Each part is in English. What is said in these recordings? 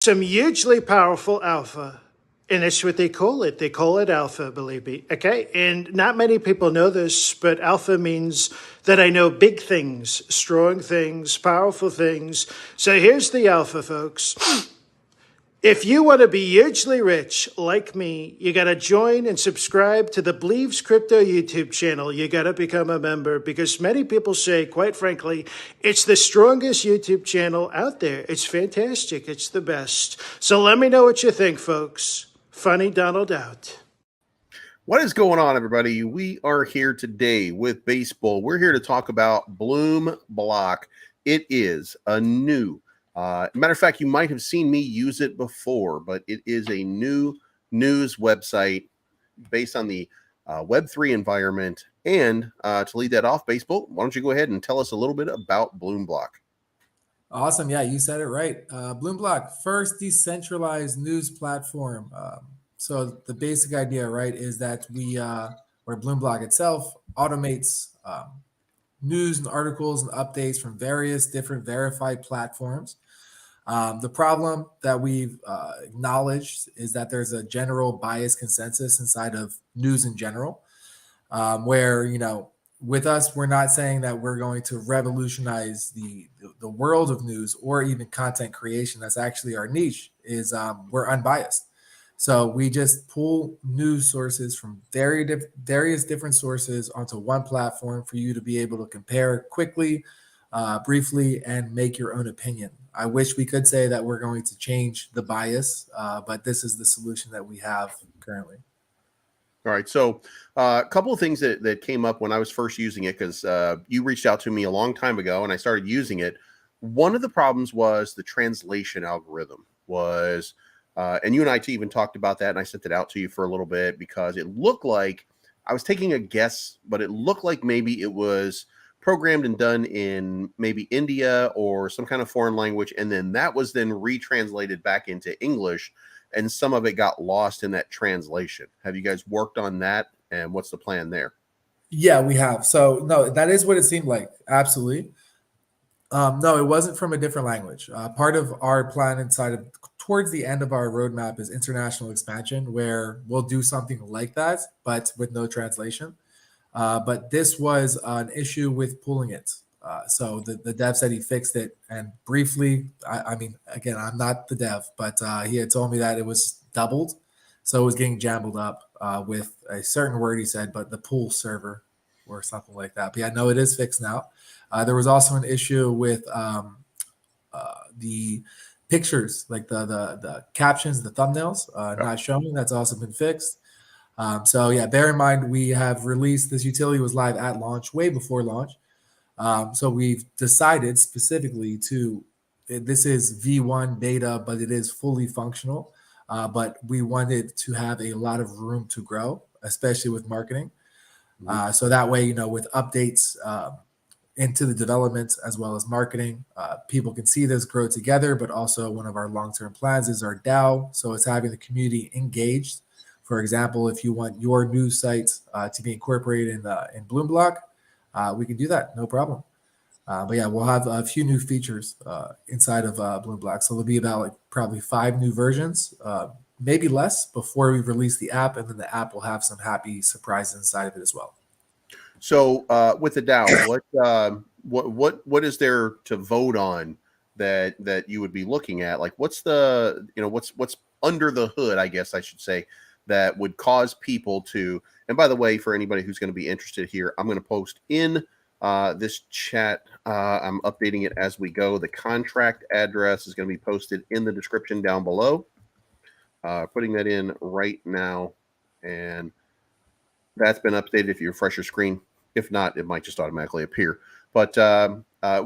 some hugely powerful alpha. And that's what they call it. They call it alpha, believe me. Okay. And not many people know this, but alpha means that I know big things, strong things, powerful things. So here's the alpha, folks. If you want to be hugely rich like me, you got to join and subscribe to the BLEEVESCRYPTO YouTube channel. You got to become a member because many people say, quite frankly, it's the strongest YouTube channel out there. It's fantastic. It's the best. So let me know what you think, folks. Funny Donald out. What is going on, everybody? We are here today with baseball. We're here to talk about Bloomblock. It is a new matter of fact, you might have seen me use it before, but it is a new news website based on the Web3 environment. And to lead that off, baseball, why don't you go ahead and tell us a little bit about Bloomblock? Awesome. Yeah, you said it right. Bloomblock, first decentralized news platform. So the basic idea, right, is that where Bloomblock itself automates news and articles and updates from various different verified platforms. The problem that we've acknowledged is that there's a general bias consensus inside of news in general, where, with us, we're not saying that we're going to revolutionize the world of news or even content creation. That's actually our niche, is we're unbiased. So we just pull news sources from various different sources onto one platform for you to be able to compare quickly, briefly, and make your own opinion. I wish we could say that we're going to change the bias, but this is the solution that we have currently. All right. So a couple of things that came up when I was first using it, because you reached out to me a long time ago and I started using it. One of the problems was the translation algorithm was, and you and I even talked about that, and I sent it out to you for a little bit because it looked like I was taking a guess, but it looked like maybe it was programmed and done in maybe India or some kind of foreign language, and then that was then retranslated back into English, and some of it got lost in that translation. Have you guys worked on that, and what's the plan there? Yeah, we have. So no, that is what it seemed like. Absolutely. No, it wasn't from a different language. Part of our plan towards the end of our roadmap is international expansion, where we'll do something like that, but with no translation. But this was an issue with pulling it. So the dev said he fixed it. And briefly, I mean, again, I'm not the dev, but he had told me that it was doubled. So it was getting jumbled up with a certain word he said, but the pull server or something like that. But yeah, no, it is fixed now. There was also an issue with the pictures, like the captions, the thumbnails not showing. That's also been fixed. So yeah, bear in mind, we have released this utility was live at launch, way before launch. So we've decided specifically this is V1 beta, but it is fully functional. But we wanted to have a lot of room to grow, especially with marketing. So that way, with updates into the development as well as marketing, people can see this grow together. But also one of our long-term plans is our DAO. So it's having the community engaged. For example, if you want your news sites to be incorporated in Bloomblock, we can do that, no problem. But yeah, we'll have a few new features inside of Bloomblock. So there'll be about probably 5 new versions, maybe less, before we release the app, and then the app will have some happy surprises inside of it as well. So with the DAO, what is there to vote on that you would be looking at? Like, what's the what's under the hood, I guess I should say, that would cause people to, and by the way, for anybody who's going to be interested here, I'm going to post in this chat. I'm updating it as we go. The contract address is going to be posted in the description down below. Putting that in right now, and that's been updated if you refresh your screen. If not, it might just automatically appear. But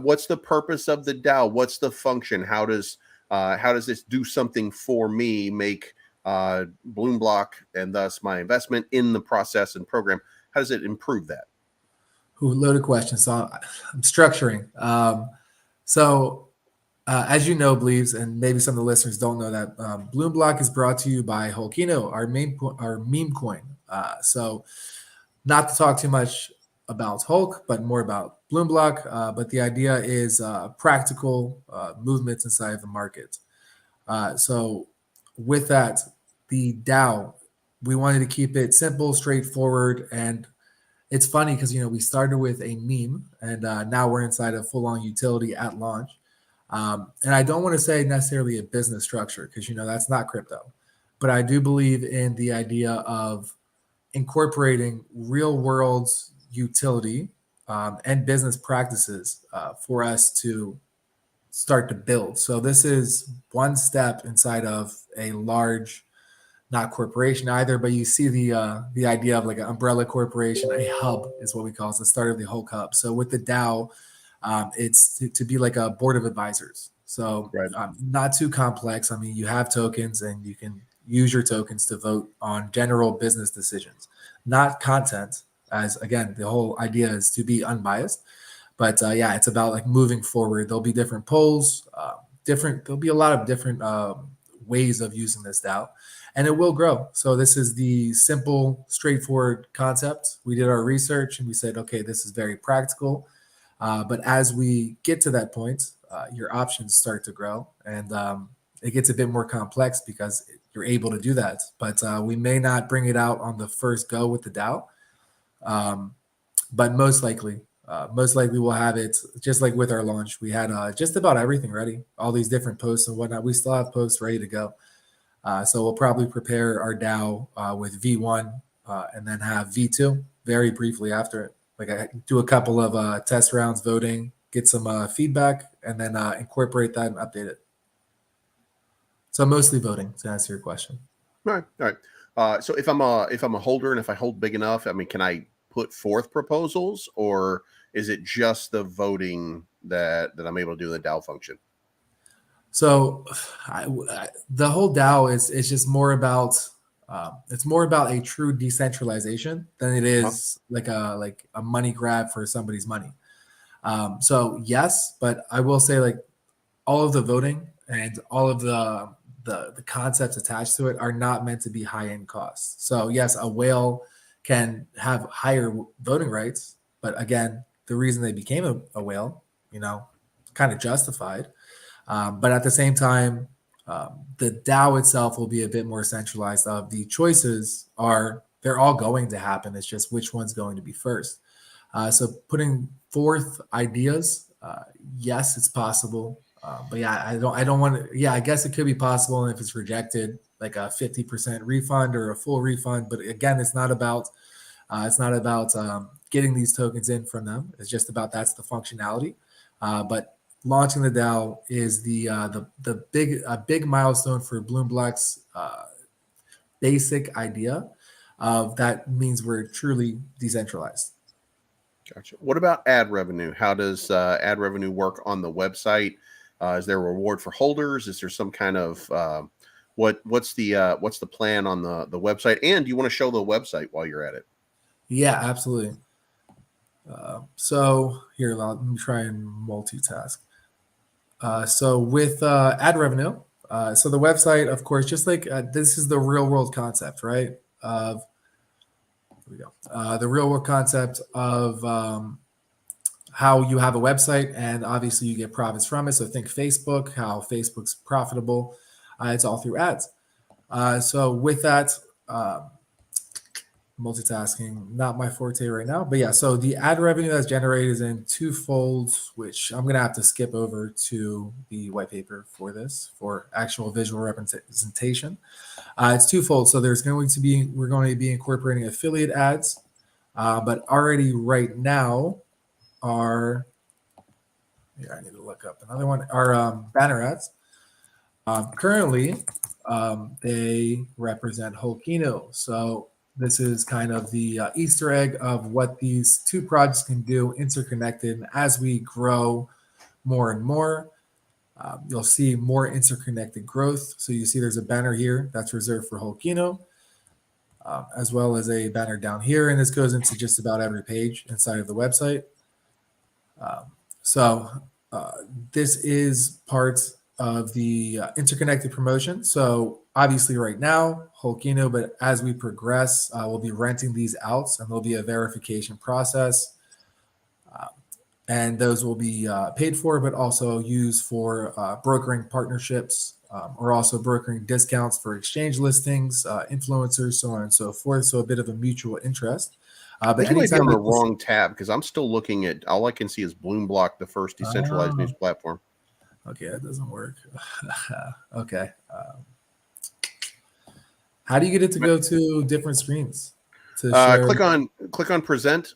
what's the purpose of the DAO? What's the function? How does this do something for me, make Bloomblock and thus my investment in the process and program? How does it improve that? Loaded question. So I'm structuring. As you know, Bleeves, and maybe some of the listeners don't know that, Bloomblock is brought to you by Holkino, our meme coin. So not to talk too much about Hulk, but more about Bloomblock. But the idea is practical movements inside of the market. So with that, the DAO, we wanted to keep it simple, straightforward, and it's funny because we started with a meme, and now we're inside a full-on utility at launch. And I don't want to say necessarily a business structure because that's not crypto, but I do believe in the idea of incorporating real-world utility and business practices for us to start to build. So this is one step inside of a large, not corporation either, but you see the idea of like an umbrella corporation. A hub is what we call it. It's the start of the whole hub. So with the DAO, it's to be like a board of advisors. So Right. Not too complex. I mean, you have tokens and you can use your tokens to vote on general business decisions, not content. As again, the whole idea is to be unbiased. But yeah, it's about like moving forward. There'll be different polls, there'll be a lot of different ways of using this DAO, and it will grow. So this is the simple, straightforward concept. We did our research and we said, okay, this is very practical. But as we get to that point, your options start to grow, and it gets a bit more complex because you're able to do that. But we may not bring it out on the first go with the DAO, but most likely we'll have it just like with our launch. We had just about everything ready, all these different posts and whatnot. We still have posts ready to go. So we'll probably prepare our DAO with V1 and then have V2 very briefly after it. Like I do a couple of test rounds voting, get some feedback, and then incorporate that and update it. So mostly voting to answer your question. All right. So if I'm a holder and if I hold big enough, I mean, can I put forth proposals, or is it just the voting that I'm able to do in the DAO function? So the whole DAO is just more about it's more about a true decentralization than it is like a money grab for somebody's money. So yes, but I will say like all of the voting and all of the concepts attached to it are not meant to be high-end costs. So yes, a whale can have higher voting rights, but again, the reason they became a whale, kind of justified. But at the same time, the DAO itself will be a bit more centralized. The choices they're all going to happen. It's just which one's going to be first. So putting forth ideas, yes, it's possible. But yeah, I don't want to. Yeah, I guess it could be possible, and if it's rejected, like a 50% refund or a full refund. But again, it's not about getting these tokens in from them. It's just about that's the functionality. But launching the DAO is the big milestone for Bloomblock's basic idea of that means we're truly decentralized. Gotcha. What about ad revenue? How does ad revenue work on the website? Is there a reward for holders? Is there some kind of what's the plan on the website? And do you want to show the website while you're at it? Yeah, absolutely. So here, let me try and multitask. So with ad revenue, so the website, of course, just like this is the real world concept, right? Here we go. The real world concept of how you have a website and obviously you get profits from it. So think Facebook, how Facebook's profitable. It's all through ads. So with that, multitasking, not my forte right now, but yeah, so the ad revenue that's generated is in two folds, which I'm going to have to skip over to the white paper for actual visual representation. It's twofold. So we're going to be incorporating affiliate ads, but already right now I need to look up another one, our banner ads. Currently, they represent Holkino. So this is kind of the Easter egg of what these two projects can do interconnected. And as we grow more and more, you'll see more interconnected growth. So you see there's a banner here that's reserved for Holkino, as well as a banner down here. And this goes into just about every page inside of the website. So this is part of the interconnected promotion. So obviously right now, Holkino, but as we progress, we'll be renting these out and there'll be a verification process. And those will be paid for, but also used for brokering partnerships We're also brokering discounts for exchange listings, influencers, so on and so forth. So a bit of a mutual interest. I But think you might be anytime on the that this, wrong tab because I'm still looking at all I can see is Bloomblock, the first decentralized news platform. okay, that doesn't work. Okay. How do you get it to go to different screens? To share? Click on present,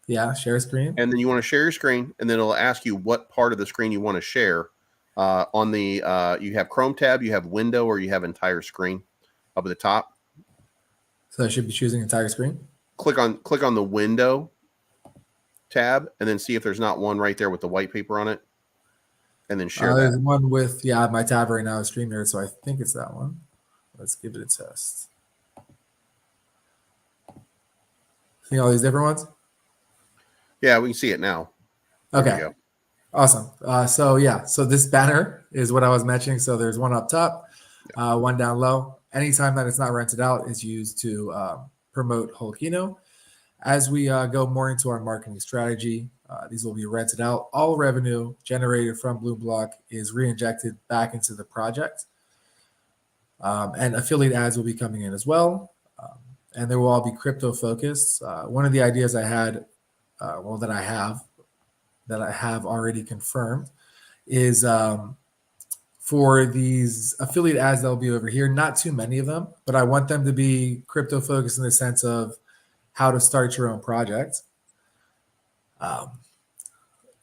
Yeah, share screen. and then you want to share your screen, and then it'll ask you what part of the screen you want to share. On the you have Chrome tab, you have window, or you have entire screen up at the top. So I should be choosing entire screen. Click on the window tab, and then see if there's not one right there with the white paper on it, and then share There's that. one with my tab right now is StreamYard, so I think it's that one. Let's give it a test. See all these different ones? Yeah, we can see it now. There Okay. we go. Awesome. So this banner is what I was mentioning. So there's one up top, one down low. Anytime that it's not rented out is used to promote Holokino. As we go more into our marketing strategy, these will be rented out. All revenue generated from Bloomblock is reinjected back into the project. And affiliate ads will be coming in as well. And they will all be crypto focused. One of the ideas I had, that I have already confirmed is for these affiliate ads that will be over here, not too many of them, but I want them to be crypto focused in the sense of how to start your own project.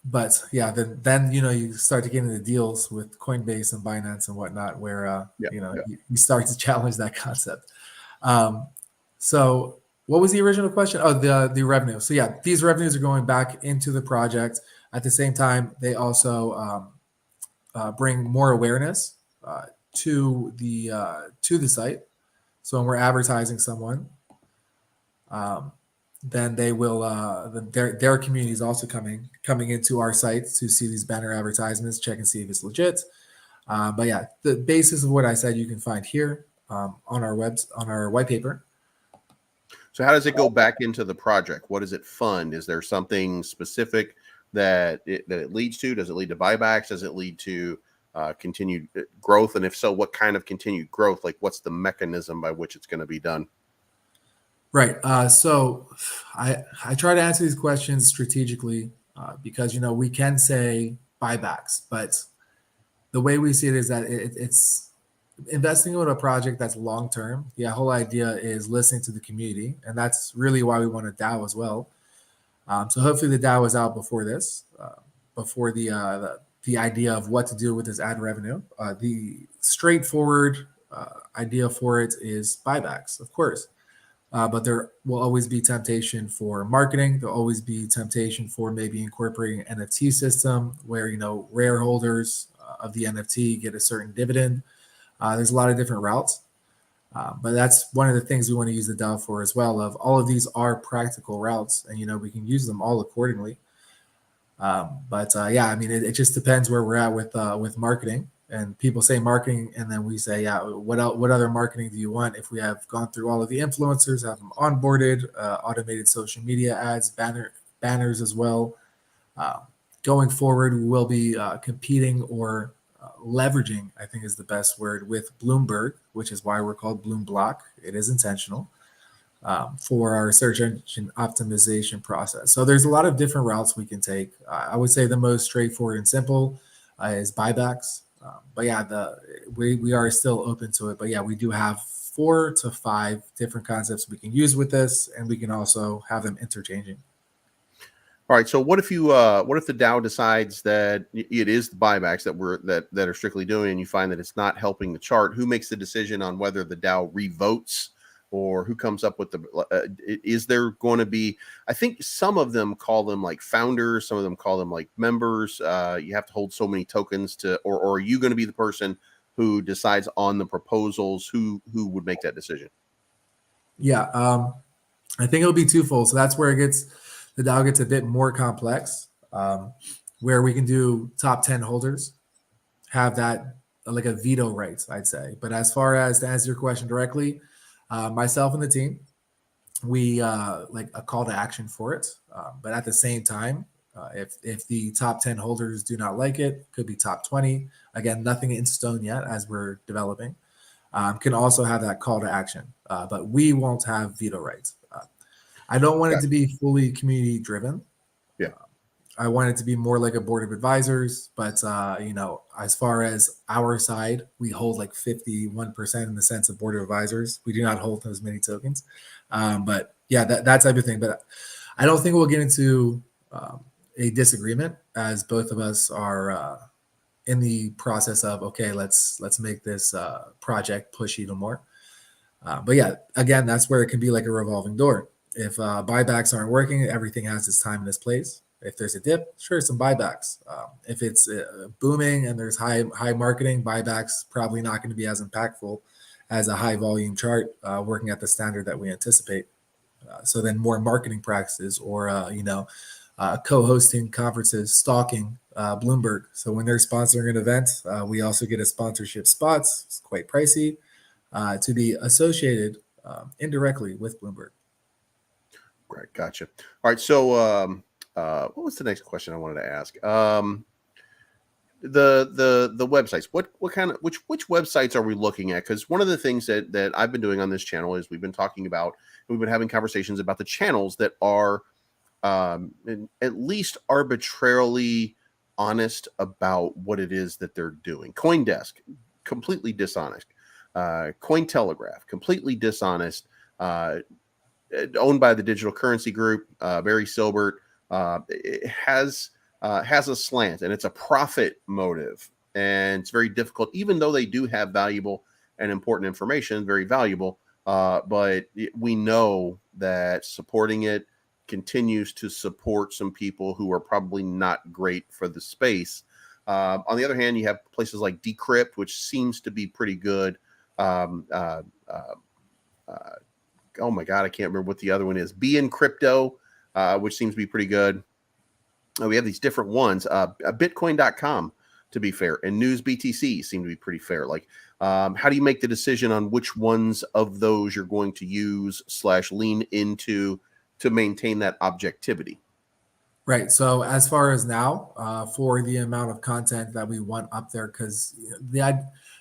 But yeah, then you start to get into deals with Coinbase and Binance and whatnot, where you start to challenge that concept. So what was the original question? Oh, the revenue. So yeah, these revenues are going back into the project. At the same time, they also bring more awareness to the site. So when we're advertising someone, then they will their community is also coming into our site to see these banner advertisements, check and see if it's legit. But yeah, the basis of what I said you can find here on our white paper. So how does it go back into the project? What does it fund? Is there something specific that it leads to? Does it lead to buybacks? Does it lead to continued growth? And if so, what kind of continued growth? Like what's the mechanism by which it's going to be done? Right. So I try to answer these questions strategically because, we can say buybacks, but the way we see it is that it's investing in a project that's long term. The whole idea is listening to the community, and that's really why we want a DAO as well. So hopefully the DAO is out before this, before the idea of what to do with this ad revenue. The straightforward idea for it is buybacks, of course. But there will always be temptation for marketing. There'll always be temptation for maybe incorporating an NFT system where, rare holders of the NFT get a certain dividend. There's a lot of different routes. But that's one of the things we want to use the DAO for as well. Of all of these are practical routes, and we can use them all accordingly. It just depends where we're at with marketing. And people say marketing, and then we say, what other marketing do you want? If we have gone through all of the influencers, have them onboarded, automated social media ads, banners as well. Going forward, we will be competing or leveraging, I think is the best word, with Bloomberg, which is why we're called Bloomblock. It is intentional for our search engine optimization process. So there's a lot of different routes we can take. I would say the most straightforward and simple is buybacks. We are still open to it. But yeah, we do have 4 to 5 different concepts we can use with this, and we can also have them interchanging. All right. So what if the DAO decides that it is the buybacks that are strictly doing, and you find that it's not helping the chart? Who makes the decision on whether the DAO revotes, or who comes up with is there going to be, I think some of them call them like founders, some of them call them like members. You have to hold so many tokens or are you going to be the person who decides on the proposals? Who would make that decision? Yeah. I think it'll be twofold. So that's where the DAO gets a bit more complex, where we can do top 10 holders, have that like a veto right, I'd say. But as far as to answer your question directly, myself and the team, we like a call to action for it. But at the same time, If the top 10 holders do not like it, could be top 20. Again, nothing in stone yet as we're developing. Can also have that call to action, but we won't have veto rights. I don't want it to be fully community driven. Yeah. I want it to be more like a board of advisors, but as far as our side, we hold like 51% in the sense of board of advisors. We do not hold those many tokens, but yeah, that type of thing. But I don't think we'll get into a disagreement, as both of us are in the process of, okay, let's make this project push even more. But yeah, again, that's where it can be like a revolving door. If buybacks aren't working, everything has its time and its place. If there's a dip, sure, some buybacks. If it's booming and there's high marketing, buybacks probably not going to be as impactful as a high volume chart working at the standard that we anticipate. So then more marketing practices or co-hosting conferences, stalking Bloomberg. So when they're sponsoring an event, we also get a sponsorship spots. It's quite pricey to be associated indirectly with Bloomberg. Right, gotcha. All right, so what was the next question I wanted to ask? The websites. What kind of which websites are we looking at? Because one of the things that I've been doing on this channel is we've been talking about, we've been having conversations about the channels that are at least arbitrarily honest about what it is that they're doing. CoinDesk, completely dishonest. Cointelegraph, completely dishonest. Owned by the Digital Currency Group, Barry Silbert. It has a slant, and it's a profit motive, and it's very difficult, even though they do have valuable and important information, very valuable. But we know that supporting it continues to support some people who are probably not great for the space. On the other hand, you have places like Decrypt, which seems to be pretty good. Oh my God, I can't remember what the other one is. Be in Crypto, which seems to be pretty good. We have these different ones. Bitcoin.com, to be fair, and News BTC seem to be pretty fair. Like, how do you make the decision on which ones of those you're going to use / lean into to maintain that objectivity? Right. So as far as now, for the amount of content that we want up there, because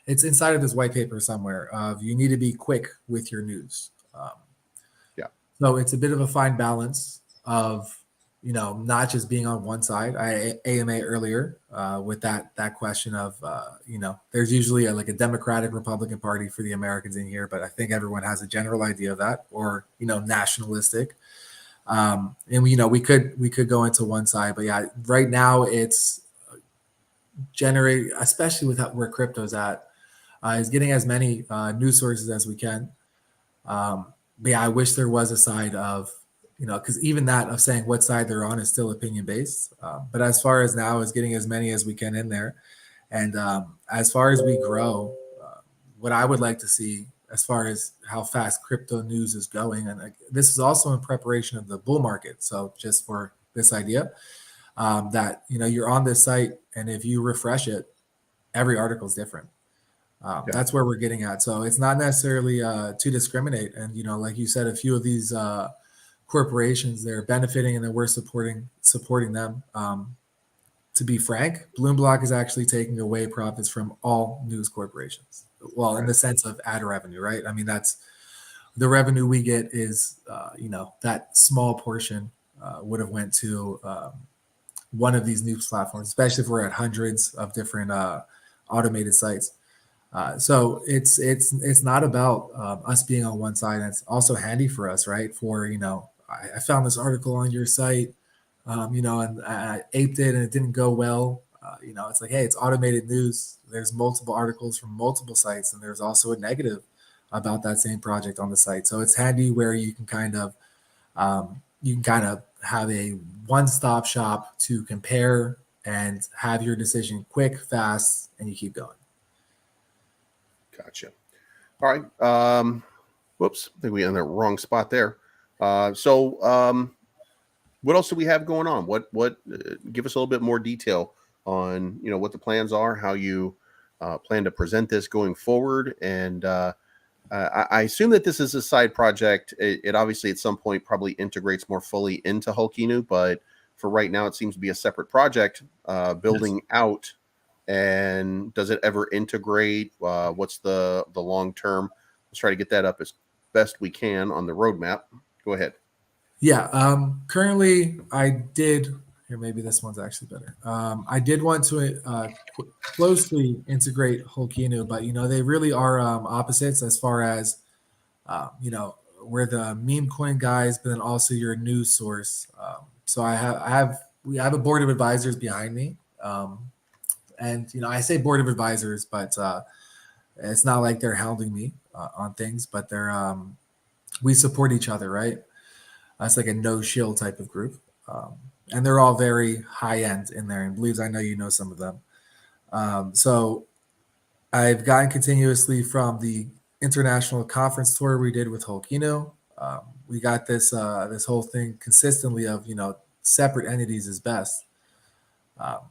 it's inside of this white paper somewhere. You need to be quick with your news. So it's a bit of a fine balance of, not just being on one side. I AMA earlier with that question of, there's usually a Democratic Republican Party for the Americans in here, but I think everyone has a general idea of that, or, nationalistic. And we could go into one side, but yeah, right now it's generate, especially with where crypto's at, is getting as many news sources as we can. But yeah, I wish there was a side of, because even that of saying what side they're on is still opinion based. But as far as now is getting as many as we can in there. And as far as we grow, what I would like to see as far as how fast crypto news is going, and this is also in preparation of the bull market. So just for this idea that, you're on this site, and if you refresh it, every article is different. That's where we're getting at. So it's not necessarily to discriminate. And, like you said, a few of these corporations, they're benefiting, and then we're supporting them. To be frank, Bloomblock is actually taking away profits from all news corporations. Well, in the sense of ad revenue, right? I mean, that's the revenue we get is, that small portion would have went to one of these news platforms, especially if we're at hundreds of different automated sites. So it's not about us being on one side. And it's also handy for us, right? For, I found this article on your site, and I aped it and it didn't go well. It's like, hey, it's automated news. There's multiple articles from multiple sites, and there's also a negative about that same project on the site. So it's handy where you can kind of have a one-stop shop to compare and have your decision quick, fast, and you keep going. Gotcha. All right. Whoops. I think we in the wrong spot there. So what else do we have going on? What give us a little bit more detail on, what the plans are, how you plan to present this going forward. And I assume that this is a side project. It obviously at some point probably integrates more fully into Hulkinu, but for right now, it seems to be a separate project building out. And does it ever integrate? What's the long term? Let's try to get that up as best we can on the roadmap. Go ahead. Yeah. Currently, I did here. Maybe this one's actually better. I did want to closely integrate Holkinu, but they really are opposites as far as we're the meme coin guys, but then also your news source. So we have a board of advisors behind me. And I say board of advisors, but it's not like they're hounding me on things, but they're we support each other, right? That's like a no shill type of group, and they're all very high end in there. And Believes, I know you know some of them. So I've gotten continuously from the international conference tour we did with Holkino. We got this whole thing consistently of separate entities is best.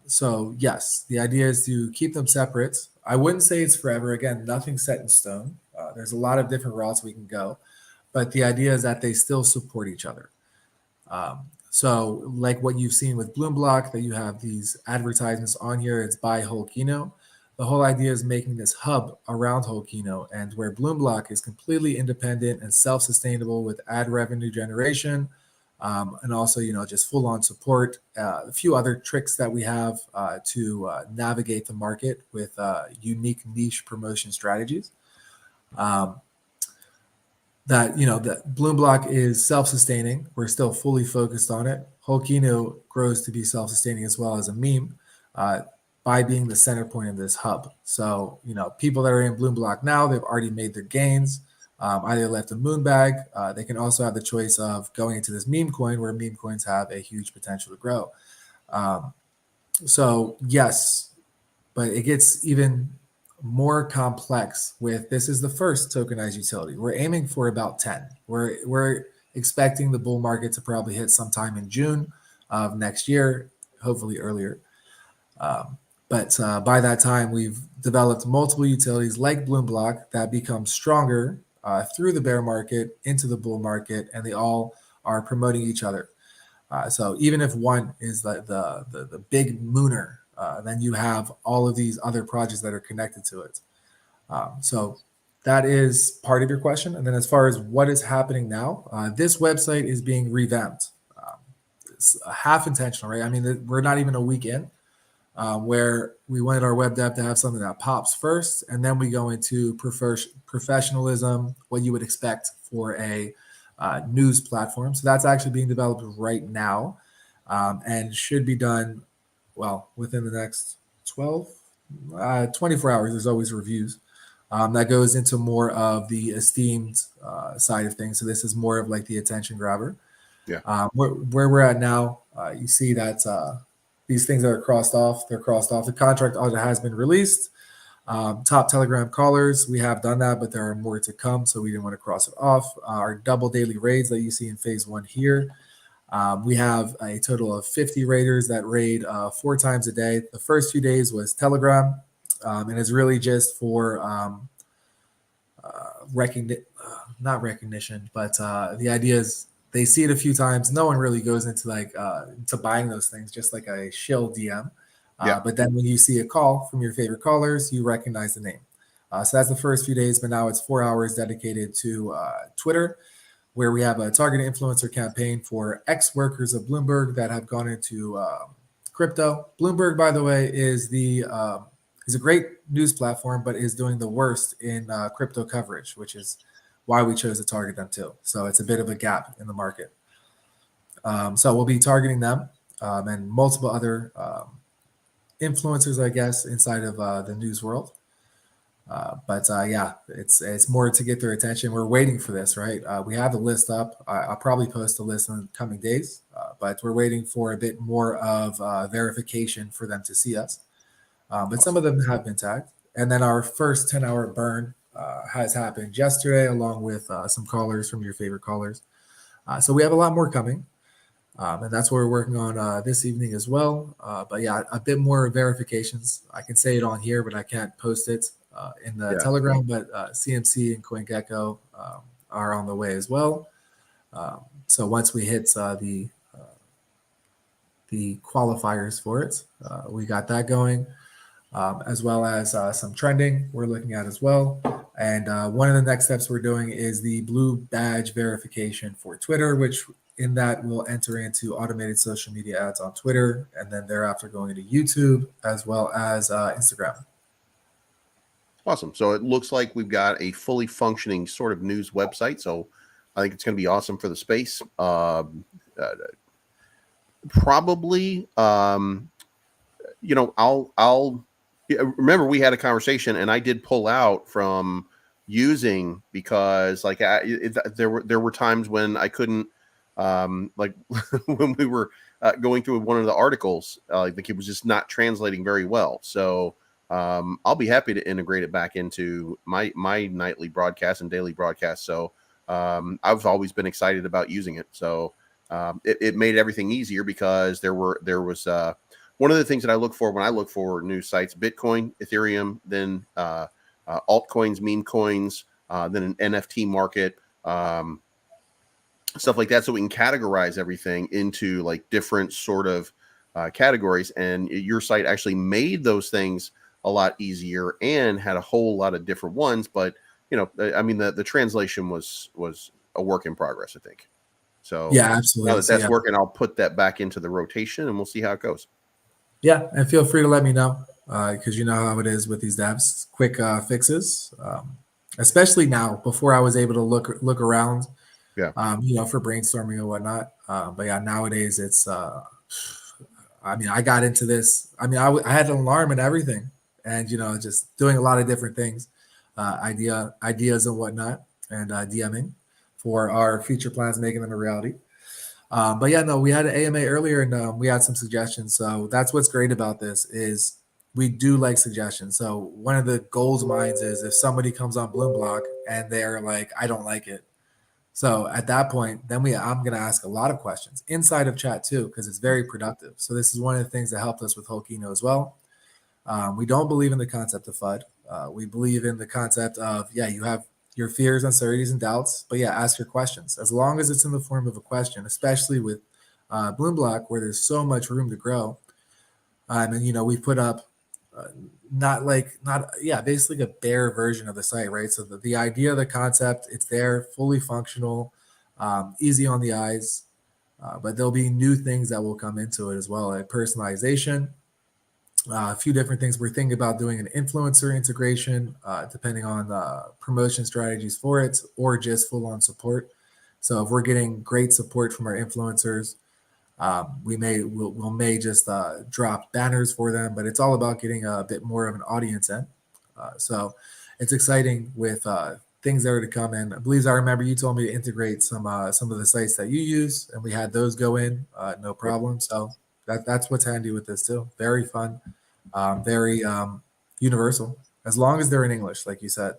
So yes, the idea is to keep them separate. I wouldn't say it's forever. Again, nothing's set in stone. There's a lot of different routes we can go, but the idea is that they still support each other. So like what you've seen with Bloomblock, that you have these advertisements on here, it's by Holkino. The whole idea is making this hub around Holkino, and where Bloomblock is completely independent and self-sustainable with ad revenue generation, and also just full-on support. A few other tricks that we have to navigate the market with unique niche promotion strategies. That Bloomblock is self-sustaining. We're still fully focused on it. Holkino grows to be self-sustaining as well as a meme by being the center point of this hub. So people that are in Bloomblock now, they've already made their gains. Either left a moon bag. They can also have the choice of going into this meme coin, where meme coins have a huge potential to grow. So yes, but it gets even more complex with this is the first tokenized utility. We're aiming for about 10. We're expecting the bull market to probably hit sometime in June of next year, hopefully earlier. But by that time, we've developed multiple utilities like Bloomblock that become stronger through the bear market into the bull market, and they all are promoting each other. So even if one is the big mooner, then you have all of these other projects that are connected to it. So that is part of your question. And then as far as what is happening now, this website is being revamped. It's half intentional, right? I mean, we're not even a week in. Where we wanted our web dev to have something that pops first, and then we go into professionalism, what you would expect for a news platform. So that's actually being developed right now, and should be done, within the next 24 hours. There's always reviews. That goes into more of the esteemed side of things. So this is more of like the attention grabber. Yeah. Where we're at now, you see that these things that are crossed off, they're crossed off. The contract audit has been released. Top Telegram callers, we have done that, but there are more to come, so we didn't want to cross it off. Our double daily raids that you see in phase 1 here. We have a total of 50 raiders that raid 4 times a day. The first few days was Telegram, and it's really just for not recognition, but the idea is they see it a few times. No one really goes into to buying those things, just like a shill DM. But then when you see a call from your favorite callers, you recognize the name. So that's the first few days, but now it's 4 hours dedicated to Twitter, where we have a targeted influencer campaign for ex-workers of Bloomberg that have gone into crypto. Bloomberg, by the way, is a great news platform, but is doing the worst in crypto coverage, which is why we chose to target them too. So it's a bit of a gap in the market. So we'll be targeting them and multiple other influencers, I guess, inside of the news world. But it's more to get their attention. We're waiting for this, right? We have the list up. I'll probably post the list in the coming days, but we're waiting for a bit more of verification for them to see us. But some of them have been tagged. And then our first 10-hour burn has happened yesterday, along with some callers from your favorite callers. So we have a lot more coming. And that's what we're working on this evening as well. But yeah, a bit more verifications. I can say it on here, but I can't post it in the Telegram. But CMC and CoinGecko are on the way as well. So once we hit the the qualifiers for it. We got that going, as well as some trending we're looking at as well. And one of the next steps we're doing is the blue badge verification for Twitter, which in that we'll enter into automated social media ads on Twitter, and then thereafter going into YouTube as well as Instagram. Awesome. So it looks like we've got a fully functioning sort of news website. So I think it's going to be awesome for the space. Probably, I'll remember we had a conversation, and I did pull out from using because there were times when I couldn't, like when we were going through one of the articles, I think it was just not translating very well. So I'll be happy to integrate it back into my nightly broadcast and daily broadcast. So I've always been excited about using it. So it made everything easier because there was one of the things that I look for when I look for news sites: Bitcoin, Ethereum, then altcoins, meme coins, then an NFT market, stuff like that. So we can categorize everything into like different sort of categories. And your site actually made those things a lot easier and had a whole lot of different ones. But I mean, the translation was a work in progress, I think. So yeah, absolutely. Now that's working, I'll put that back into the rotation and we'll see how it goes. Yeah, and feel free to let me know because you know how it is with these devs. Quick fixes, especially now. Before I was able to look around, yeah, for brainstorming and whatnot. But yeah, nowadays it's. I mean, I got into this. I mean, I had an alarm and everything, and just doing a lot of different things, ideas and whatnot, and DMing for our future plans, making them a reality. But yeah, no, we had an AMA earlier, and we had some suggestions. So that's what's great about this is we do like suggestions. So one of the goals of mine is if somebody comes on Bloomblock and they're like, I don't like it. So at that point, then I'm going to ask a lot of questions inside of chat too, because it's very productive. So this is one of the things that helped us with Holkino as well. We don't believe in the concept of FUD. We believe in the concept of, you have your fears, uncertainties, and doubts, but ask your questions. As long as it's in the form of a question, especially with Bloomblock, where there's so much room to grow. And we put up basically a bare version of the site, right? So the idea of the concept, it's there, fully functional, easy on the eyes, but there'll be new things that will come into it as well, like personalization. A few different things. We're thinking about doing an influencer integration, depending on promotion strategies for it, or just full-on support. So if we're getting great support from our influencers, we may just drop banners for them, but it's all about getting a bit more of an audience in. So it's exciting with things that are to come in. I believe I remember you told me to integrate some of the sites that you use, and we had those go in, no problem. So that's what's handy with this too. Very fun, very universal, as long as they're in English, like you said.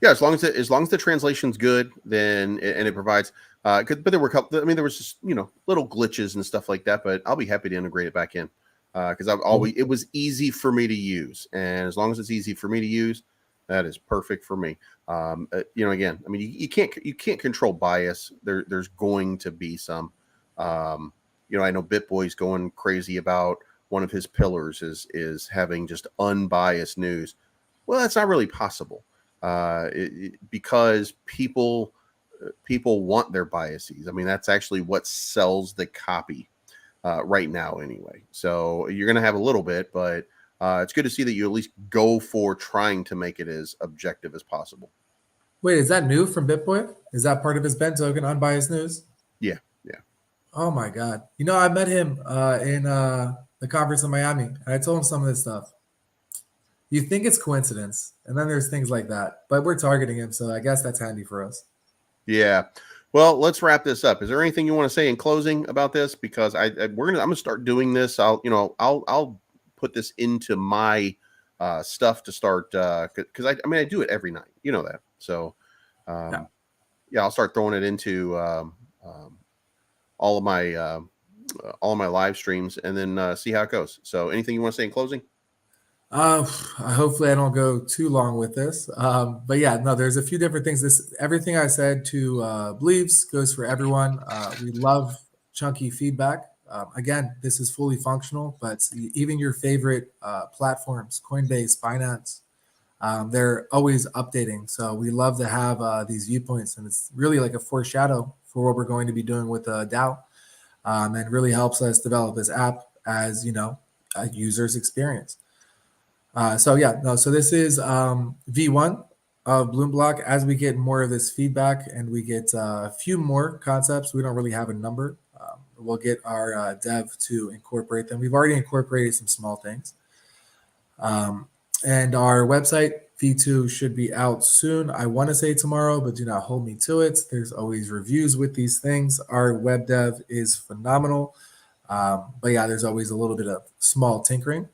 Yeah, as long as the translation's good, then and it provides. But there were there was just little glitches and stuff like that. But I'll be happy to integrate it back in because it was easy for me to use, and as long as it's easy for me to use, that is perfect for me. Again, I mean, you can't control bias. There's going to be some. I know BitBoy's going crazy about one of his pillars is having just unbiased news. Well, that's not really possible because people want their biases. I mean, that's actually what sells the copy right now anyway. So you're going to have a little bit, but it's good to see that you at least go for trying to make it as objective as possible. Wait, is that new from BitBoy? Is that part of his Ben token, unbiased news? Yeah. Oh my God. I met him in the conference in Miami, and I told him some of this stuff. You think it's coincidence, and then there's things like that, but we're targeting him, so I guess that's handy for us. Yeah. Well, let's wrap this up. Is there anything you want to say in closing about this? Because I'm gonna start doing this. I'll put this into my stuff to start because I do it every night. You know that. So I'll start throwing it into all of my live streams and then see how it goes. So anything you want to say in closing? Hopefully I don't go too long with this. But there's a few different things. Everything I said to Bleeves goes for everyone. We love chunky feedback. Again, this is fully functional, but even your favorite platforms, Coinbase, Binance, they're always updating. So we love to have these viewpoints, and it's really like a foreshadow for what we're going to be doing with DAO, and really helps us develop this app as, you know, a user's experience. So this is V1 of Bloomblock. As we get more of this feedback and we get a few more concepts, we don't really have a number. We'll get our dev to incorporate them. We've already incorporated some small things. And our website, V2, should be out soon. I want to say tomorrow, but do not hold me to it. There's always reviews with these things. Our web dev is phenomenal. But yeah, there's always a little bit of small tinkering.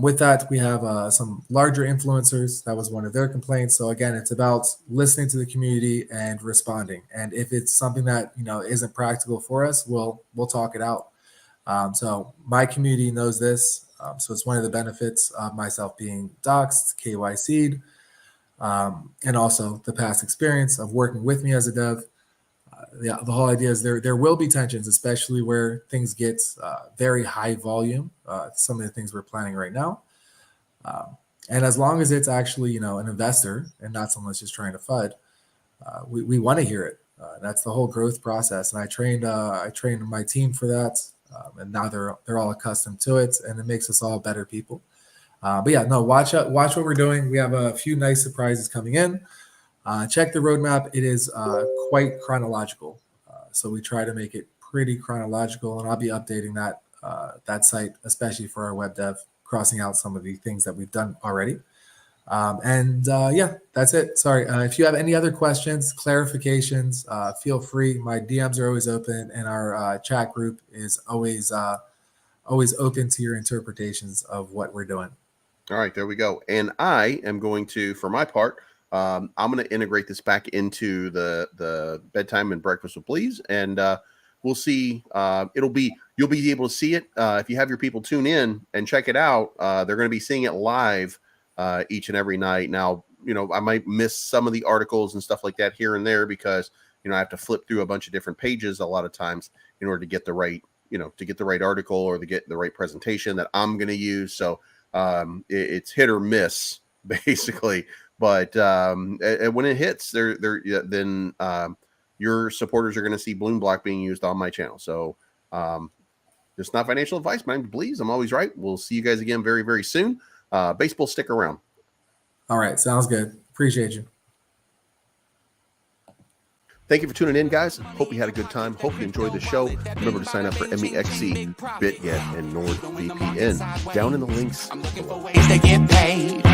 With that, we have some larger influencers. That was one of their complaints. So again, it's about listening to the community and responding. And if it's something that, you know, isn't practical for us, we'll talk it out. So my community knows this. So it's one of the benefits of myself being doxxed, KYC'd, and also the past experience of working with me as a dev. The whole idea is there will be tensions, especially where things get very high volume. Some of the things we're planning right now, and as long as it's actually, you know, an investor and not someone that's just trying to FUD, we want to hear it. That's the whole growth process, and I trained my team for that, and now they're all accustomed to it, and it makes us all better people. But yeah, no, watch what we're doing. We have a few nice surprises coming in. Check the roadmap. It is quite chronological. So we try to make it pretty chronological, and I'll be updating that site, especially for our web dev, crossing out some of the things that we've done already. Yeah, that's it. Sorry. If you have any other questions, clarifications, feel free. My DMs are always open, and our chat group is always open to your interpretations of what we're doing. All right, there we go. And I am going to, for my part, I'm going to integrate this back into the bedtime and breakfast with Bleez, and we'll see. You'll be able to see it if you have your people tune in and check it out. They're going to be seeing it live each and every night. Now, you know, I might miss some of the articles and stuff like that here and there because, you know, I have to flip through a bunch of different pages a lot of times in order to get the right, you know, to get the right article or to get the right presentation that I'm going to use. So it's hit or miss basically. But when it hits, then your supporters are going to see Bloomblock being used on my channel. So it's not financial advice. My name's Bleez. I'm always right. We'll see you guys again very, very soon. Baseball, stick around. All right. Sounds good. Appreciate you. Thank you for tuning in, guys. Hope you had a good time. Hope you enjoyed the show. Remember to sign up for MEXC, BitGet, and NordVPN down in the links below.